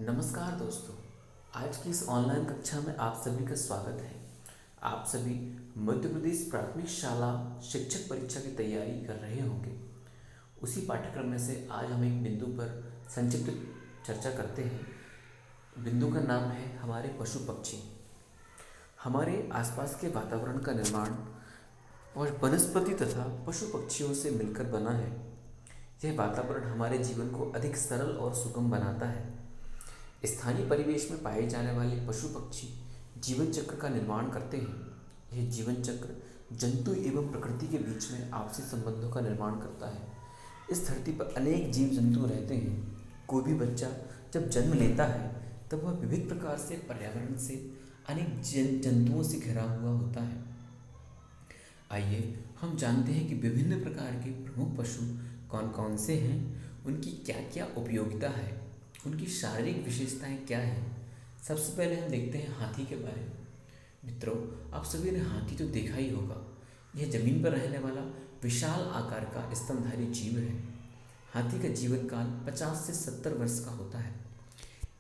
नमस्कार दोस्तों। आज की इस ऑनलाइन कक्षा में आप सभी का स्वागत है। आप सभी मध्य प्रदेश प्राथमिक शाला शिक्षक परीक्षा की तैयारी कर रहे होंगे। उसी पाठ्यक्रम में से आज हम एक बिंदु पर संक्षिप्त चर्चा करते हैं। बिंदु का नाम है हमारे पशु पक्षी। हमारे आसपास के वातावरण का निर्माण और वनस्पति तथा पशु पक्षियों से मिलकर बना है। यह वातावरण हमारे जीवन को अधिक सरल और सुगम बनाता है। स्थानीय परिवेश में पाए जाने वाले पशु पक्षी जीवन चक्र का निर्माण करते हैं। यह जीवन चक्र जंतु एवं प्रकृति के बीच में आपसी संबंधों का निर्माण करता है। इस धरती पर अनेक जीव जंतु रहते हैं। कोई भी बच्चा जब जन्म लेता है तब वह विविध प्रकार से पर्यावरण से अनेक जंतुओं से घिरा हुआ होता है। आइए हम जानते हैं कि विभिन्न प्रकार के प्रमुख पशु कौन कौन से हैं, उनकी क्या क्या उपयोगिता है, उनकी शारीरिक विशेषताएं क्या हैं। सबसे पहले हम देखते हैं हाथी के बारे में। मित्रों, आप सभी ने हाथी तो देखा ही होगा। यह जमीन पर रहने वाला विशाल आकार का स्तनधारी जीव है। हाथी का जीवन काल 50 से 70 वर्ष का होता है।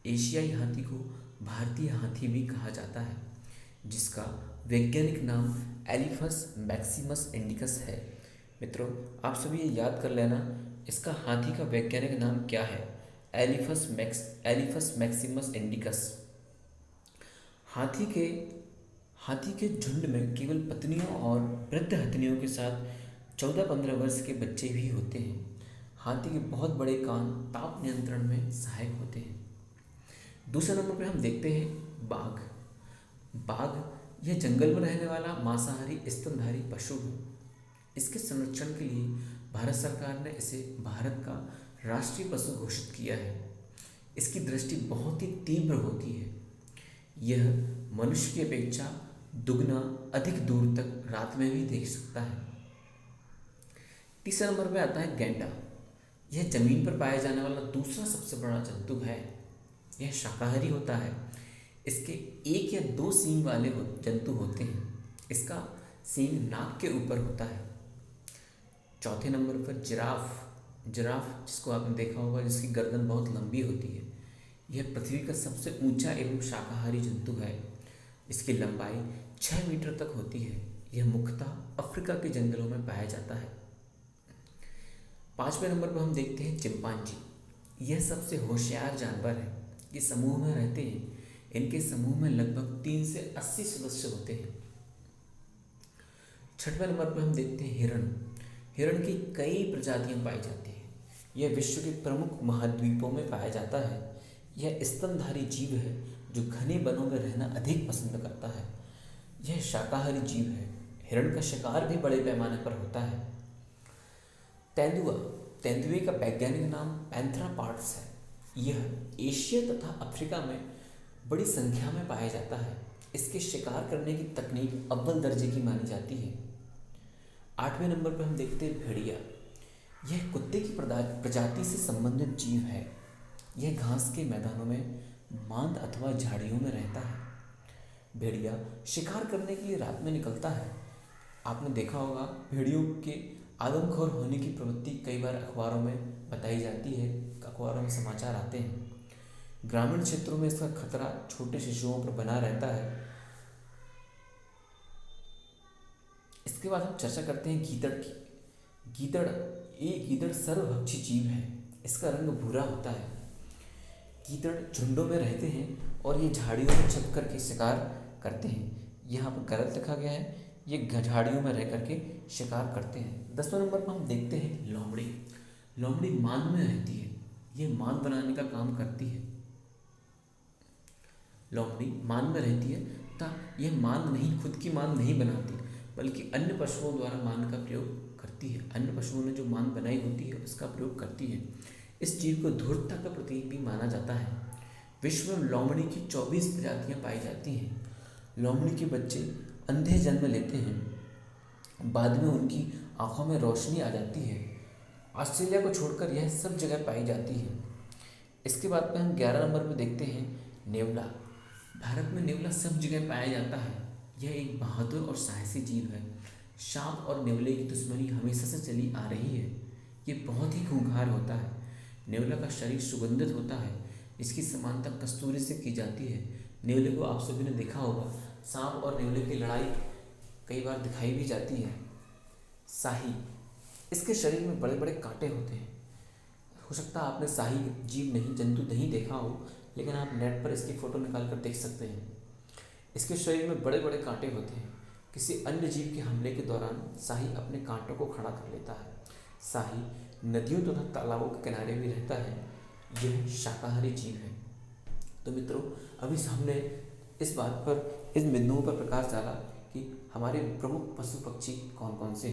एशियाई हाथी को भारतीय हाथी भी कहा जाता है, जिसका वैज्ञानिक नाम एलिफस मैक्सिमस इंडिकस है। मित्रों, आप सभी ये याद कर लेना, इसका हाथी का वैज्ञानिक नाम क्या है। Elephas maximus indicus. हाथी के हाथी के झुंड में केवल पत्नियों और वृद्ध हथनियों के साथ 14-15 वर्ष के बच्चे भी होते हैं। हाथी के बहुत बड़े कान ताप नियंत्रण में सहायक होते हैं। दूसरे नंबर पर हम देखते हैं बाघ। बाघ यह जंगल में रहने वाला मांसाहारी स्तनधारी पशु है। इसके संरक्षण के लिए भारत सरकार ने इसे भारत का राष्ट्रीय पशु घोषित किया है। इसकी दृष्टि बहुत ही तीव्र होती है। यह मनुष्य की अपेक्षा दुगना अधिक दूर तक रात में भी देख सकता है। तीसरे नंबर पर आता है गैंडा। यह जमीन पर पाया जाने वाला दूसरा सबसे बड़ा जंतु है। यह शाकाहारी होता है। इसके एक या दो सींग वाले जंतु होते हैं। इसका सींग नाक के ऊपर होता है। चौथे नंबर पर जिराफ। जिसको आपने देखा होगा, जिसकी गर्दन बहुत लंबी होती है। यह पृथ्वी का सबसे ऊंचा एवं शाकाहारी जंतु है। इसकी लंबाई 6 मीटर तक होती है। यह मुख्यतः अफ्रीका के जंगलों में पाया जाता है। पांचवें नंबर पर हम देखते हैं चिंपांजी। यह सबसे होशियार जानवर है। ये समूह में रहते हैं। इनके समूह में लगभग 3 से 80 सदस्य होते हैं। छठवें नंबर पर हम देखते हैं हिरण। हिरण की कई प्रजातियां पाई जाती हैं। यह विश्व के प्रमुख महाद्वीपों में पाया जाता है। यह स्तनधारी जीव है जो घने वनों में रहना अधिक पसंद करता है। यह शाकाहारी जीव है। हिरण का शिकार भी बड़े पैमाने पर होता है। तेंदुआ। तेंदुए का वैज्ञानिक नाम पैंथेरा पार्स है। यह एशिया तथा अफ्रीका में बड़ी संख्या में पाया जाता है। इसके शिकार करने की तकनीक अव्वल दर्जे की मानी जाती है। आठवें नंबर पर हम देखते हैं भेड़िया। यह कुत्ते की प्रजाति से संबंधित जीव है। यह घास के मैदानों में मांद अथवा झाड़ियों में रहता है। भेड़िया शिकार करने के लिए रात में निकलता है। आपने देखा होगा, भेड़ियों के आदमखोर होने की प्रवृत्ति कई बार अखबारों में बताई जाती है, अखबारों में समाचार आते हैं। ग्रामीण क्षेत्रों में इसका खतरा छोटे शिशुओं पर बना रहता है। इसके बाद हम चर्चा करते हैं गीदड़ की। गीदड़ सर्वभक्षी जीव है। इसका रंग भूरा होता है। गीदड़ झुंडों में रहते हैं और ये झाड़ियों में छिप करके शिकार करते हैं। यहाँ पर गलत लिखा गया है, ये झाड़ियों में रह करके शिकार करते हैं। 10वें नंबर पर हम देखते हैं लोमड़ी। लोमड़ी मांद में रहती है। ये मांद बनाने का काम करती है। लोमड़ी मांद में रहती है तथा यह मांद नहीं, खुद की मांद नहीं बनाती, बल्कि अन्य पशुओं द्वारा मांद का प्रयोग करती है। अन्य पशुओं ने जो मांद बनाई होती है उसका प्रयोग करती है। इस जीव को धूर्तता का प्रतीक भी माना जाता है। विश्व में लोमड़ी की 24 प्रजातियां पाई जाती हैं। लोमड़ी के बच्चे अंधे जन्म लेते हैं। बाद में उनकी आंखों में रोशनी आ जाती है। ऑस्ट्रेलिया को छोड़कर यह सब जगह पाई जाती है। इसके बाद में हम 11 नंबर पर देखते हैं नेवला। भारत में नेवला सब जगह पाया जाता है। यह एक बहादुर और साहसी जीव है। सांप और नेवले की दुश्मनी हमेशा से चली आ रही है। ये बहुत ही खूंखार होता है। नेवला का शरीर सुगंधित होता है। इसकी समानता कस्तूरी से की जाती है। नेवले को आप सभी ने देखा होगा, सांप और नेवले की लड़ाई कई बार दिखाई भी जाती है। शाही, इसके शरीर में बड़े बड़े कांटे होते हैं। हो सकता है आपने शाही जीव नहीं जंतु नहीं देखा हो, लेकिन आप नेट पर इसकी फ़ोटो निकाल कर देख सकते हैं। इसके शरीर में बड़े बड़े कांटे होते हैं। किसी अन्य जीव के हमले के दौरान शाही अपने कांटों को खड़ा कर लेता है। शाही नदियों तथा तालाबों के किनारे भी रहता है। यह शाकाहारी जीव है। तो मित्रों, अभी हमने इस बात पर, इन बिंदुओं पर प्रकाश डाला कि हमारे प्रमुख पशु पक्षी कौन कौन से